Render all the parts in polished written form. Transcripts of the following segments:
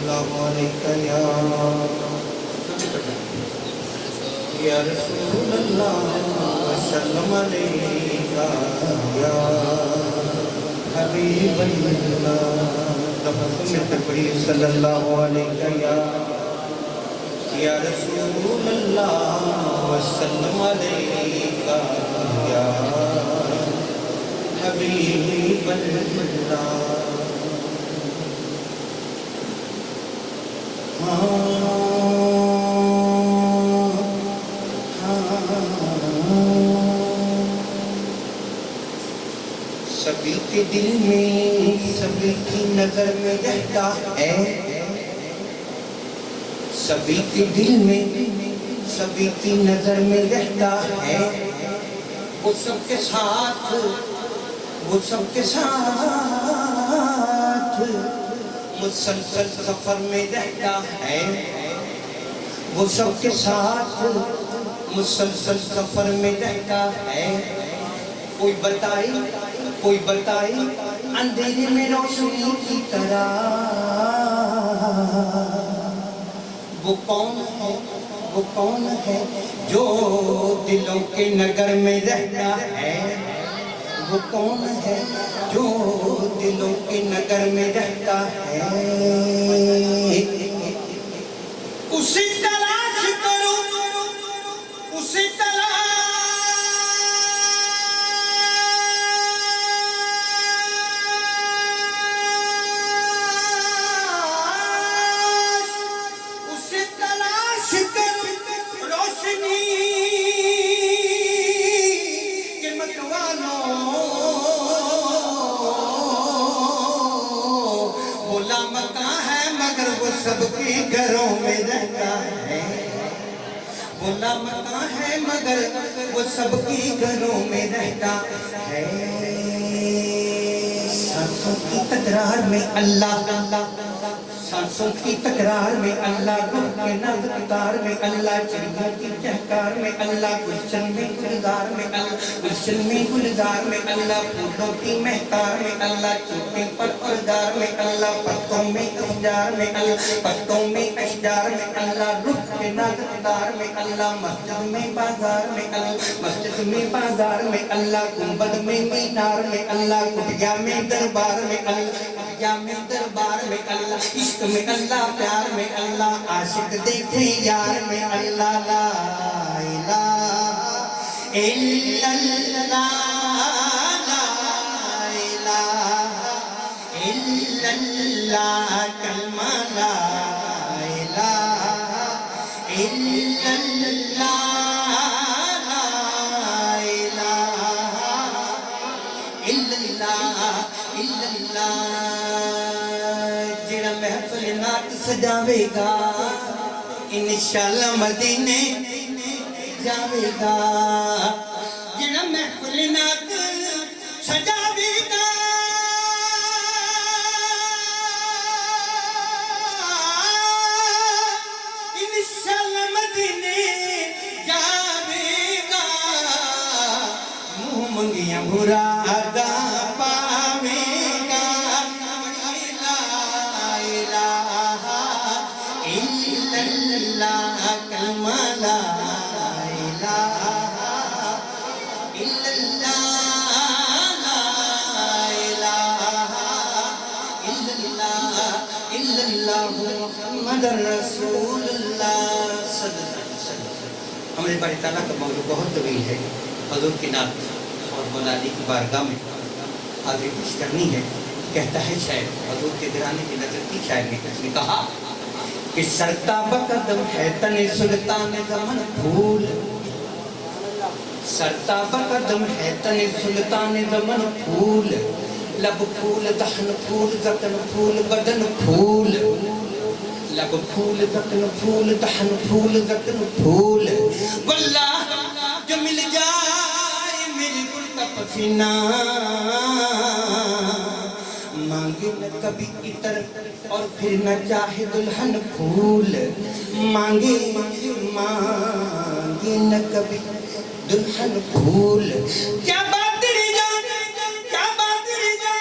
اللہ علیہ یا رسول اللہ وسلم علیہ یا حبیب اللہ لفظ میں تکبیر صلی اللہ علیہ یا رسول اللہ وسلم علیہ یا حبیب اللہ سبھی کے دل میں سبھی کی نظر میں رہتا ہے سبھی کے دل میں سبھی کی نظر میں رہتا ہے وہ سب کے ساتھ مسلسل سفر میں رہتا ہے وہ سب کے ساتھ مسلسل سفر میں رہتا ہے کوئی بتائے اندھیرے میں روشنی کی طرح وہ کون ہے جو دلوں کے نگر میں رہتا ہے وہ کون ہے جو دلوں کے نگر میں رہتا ہے اسے تلاش کرو اسے سب کے گھروں میں رہتا ہے بولا مکان ہے مگر وہ سب کے گھروں میں رہتا ہے سانسوں کی تکرار میں اللہ سانسوں کی تکرار میں اللہ روح کے نظر میں اللہ چڑیوں کی چہکار میں اللہ گلشن میں گلزار میں اللہ گلشن میں گلزار میں اللہ پھولوں کی مہکار میں اللہ چوٹے پر پردار میں اللہ پتوں میں اشجار میں اللہ پتوں میں اشجار میں اللہ روح کے نظر میں اللہ مسجد میں بازار میں اللہ مسجد میں بازار میں اللہ گنبد میں مینار میں اللہ کٹیا میں دربار میں اللہ یا میں دربار میں اللہ عشق میں اللہ پیار میں اللہ عاشق دیکھے یار میں اللہ لا الہ الا اللہ لا الہ الا اللہ کلمہ لا الہ الا اللہ لا الہ الا اللہ الا اللہ محفل نات سجاوے گا انشاءاللہ مدینے جاوے گا جڑا محفل نات سجاوے گا انشاءاللہ مدینے جاوے گا منہ منگیاں مرادا رسول اللہ صلی اللہ علیہ وسلم ہمارے باری تعالیٰ کا موضوع بہت طویل ہے حضور کی نعت اور مولا علی کی بارگاہ میں حاضری پیش کرنی ہے کہتا ہے شاعر حضور کے گرانے کی نظر کی شاعر نے کہا کہ سرتاب قدم ہے تن سلطان زمن پھول سرتاب قدم ہے تن سلطان زمن پھول لب پھول دہن پھول زکن پھول بدن پھول لب پھول زکن پھول دہن پھول زکن پھول واللہ جو مل جائے میری گل کا پسینہ مانگے نہ کبھی عطر اور پھر نہ چاہے دلہن پھول مانگے نہ کبھی دلہن پھول کیا بات تیری جان کیا بات تیری جان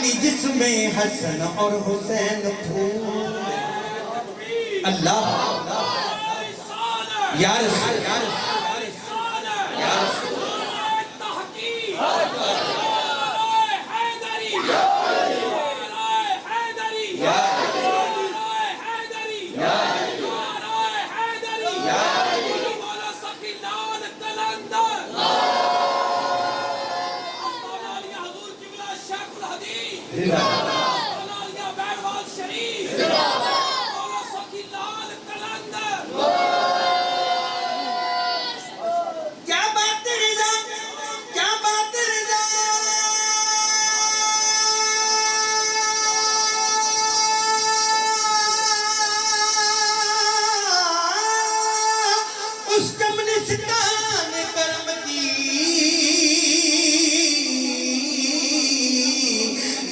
کلی جس میں حسن اور حسین پھول اللہ یا رسول یا رسول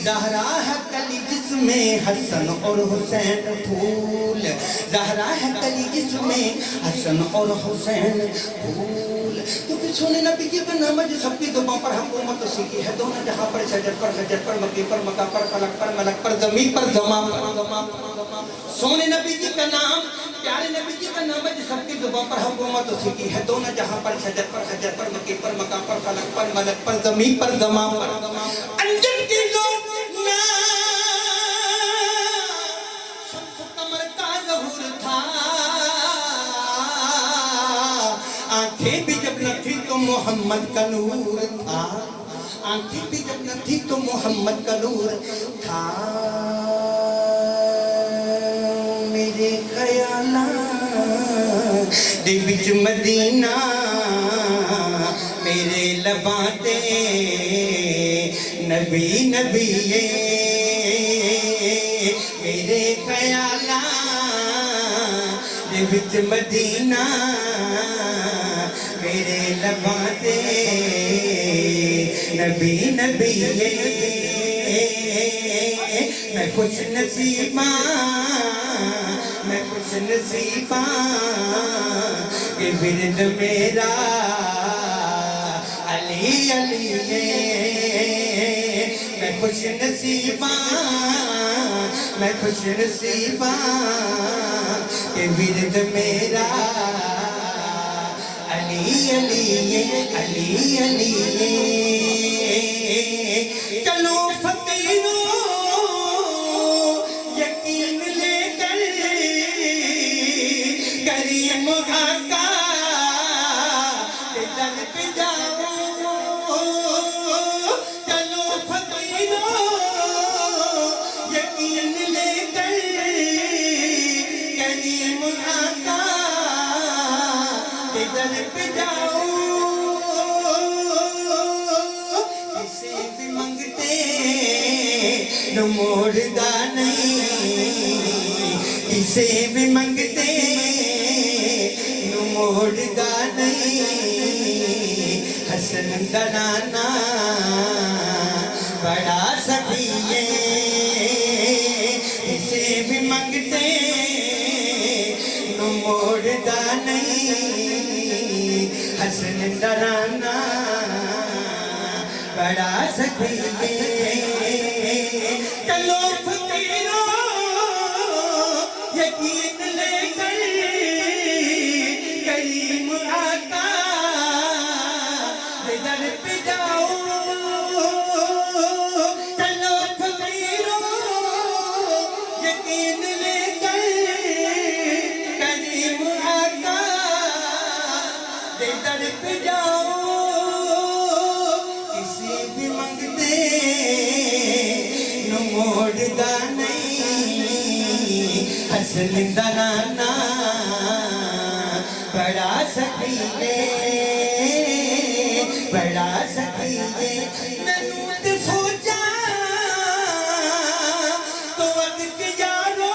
زہرا ہے کلی جس میں حسن اور حسین پھول زہرا ہے کلی جس میں حسن اور حسین پھول کیونکہ سونے نبی کی نام جو سب کی دعا پر حکومت اسی کی ہے دونوں جہاں پر شجر پر حجر پر مکی پر مکہ پر فلک پر ملک پر زمین پر زمان پر سونے نبی جی کا نام پیارے نبی جی کا نام ہے جو سب کی دعا پر حکومت اسی کی ہے دونوں جہاں پر شجر پر حجر پر مکی پر مکہ پر فلک پر ملک پر زمین پر زمان پر انجن کی لوگ آنکھیں بھی جب نہ تھی تو محمد کا نور تھا آنکھیں بھی جب نہ تھی تو محمد کا نور تھا میرے خیالات دے وچ مدینہ میرے لباں تے نبی نبی میرے خیالات دے وچ مدینہ میرے لباں تے نبی نبی میں خوش نصیباں میں خوش نصیباں کہ ورد میرا علی علی میں خوش نصیباں میں خوش نصیباں کہ ورد میرا علی علی علی علی چلو فقیروں یقین لے کر کریم آقا کے در پہ جاؤ چلو فقیروں یقین لے کر کریم آقا در پہ جاؤ اسے بھی منگتے نو موڑدا نہیں اسے بھی منگتے نو موڑدا نہیں حسن درانا بڑا سخی ہے اسے بھی منگتے نو موڑدا نہیں حسن درانا بڑا سخی ہے چلو فقیروں یقین لے کر کریم آقا کے در پہ جاؤ چلو فقیروں یقین لے کر کریم آقا کے در پہ جاؤ اسے بھی منگتے نو موڑدا نہیں حسن درانا بڑا سخی ہے بڑا سخی ہے میں تے سوچا تو ود کے یارو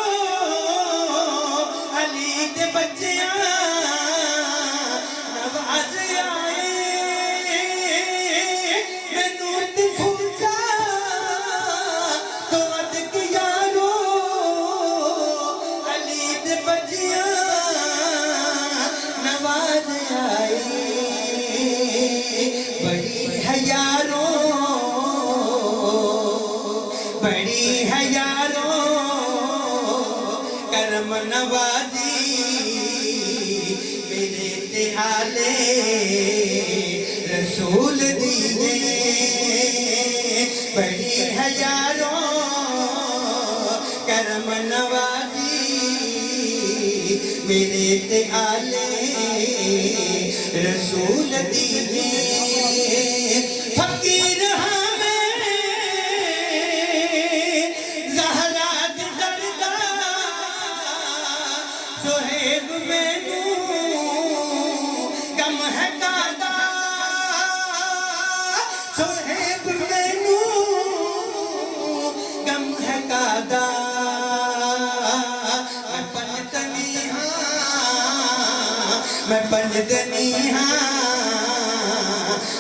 علی دے بچیاں نواز آئے میں تے سوچا تو ود کے یارو علی دے بچیاں نواز آئے بڑی ہے یارو نوازی میرے تے آلے رسول دیجے بڑی ہے یاروں کرم نوازی میرے تے آلے رسول دیجے فقیر ہمیں زہرا دردہ سہیب مینو کم ہے دادا سہیب مینو کم ہے دادا میں پنجتنی ہاں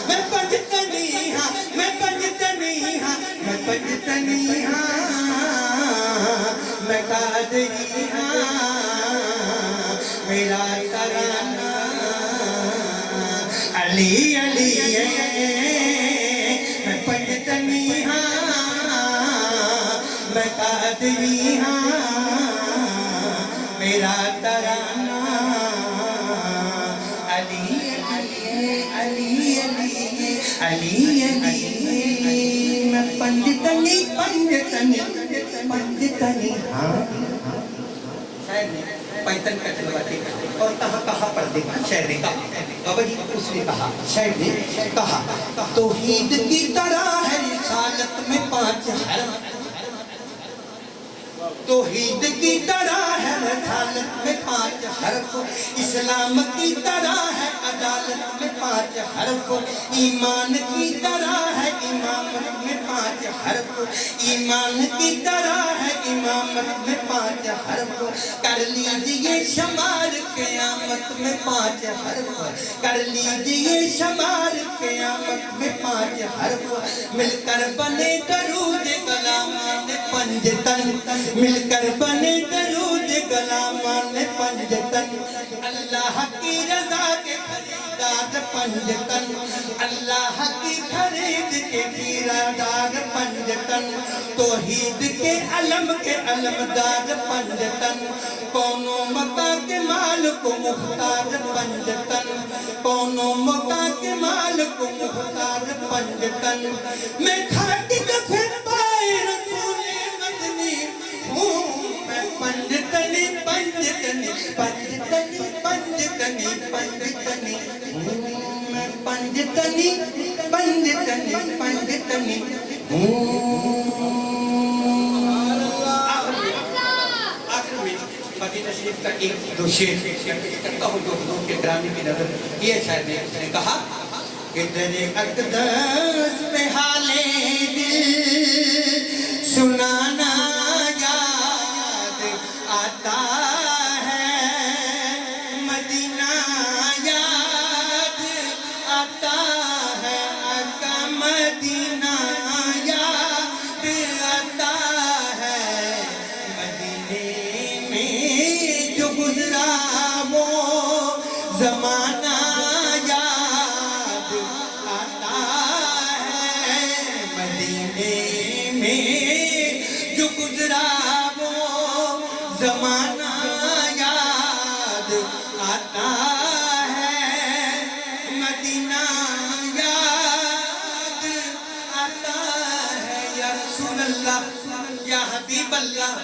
میں پنجتنی ہاں میں پنجتنی ہاں میں پنجتنی ہاں میں قادری ہاں میرا ترانہ علی علی میں پنجتنی ہاں میں قادری ہاں میرا ترانہ علی علی علی علی علی میں پنجتنی پنجتنی پنجتنی ہاں شاید پیتن کا جلواتی اور کہا پردے کا شاید نے کہا بابا جی اس نے کہا شاید نے کہا توحید کی طرح ہے رسالت میں 5 حرف توحید کی طرح ہے رسالت میں 5 حرف اسلام کی طرح ہے عدالت میں 5 حرف ایمان کی طرح ہے امامت میں 5 حرف ایمان کی طرح ہے امامت میں 5 حرف کر لیجئے شمار قیامت میں 5 حرف کر لیجئے شمار قیامت میں 5 حرف مل کر بنے درود کلامان 5 تن مل کر بنے درود کلامان 5 تن اللہ کی رضا کے خریدار 5 تن اللہ کی خرید کے خریدار 5 تن توحید کے علمدار 5 تن کونوں مکہ کے مال کو مختار 5 تن کونوں مکہ کے مال کو مختار 5 تن میں کھاٹی دفن پائے رسول مدنی ہوں میں پنجتنی پنجتنی پنجتنی پنجتنی پنجتنی میں پنجتنی پنجتنی پنجتنی مدینہ شریف کا ایک دو شعر کرتا ہوں جو حضور کے گرامی کی نظر یہ شاید نے کہا کہ در اقدس پہ حال دل سنانا یاد آتا ہے مدینہ یاد آتا ہے آقا مدینہ یاد آتا ہے مدینے میں جو گزرا وہ زمانہ یاد آتا ہے مدینے میں جو گزرا وہ زمانہ یاد آتا ہے مدینہ یاد آتا ہے یا رسول اللہ یا حبیب اللہ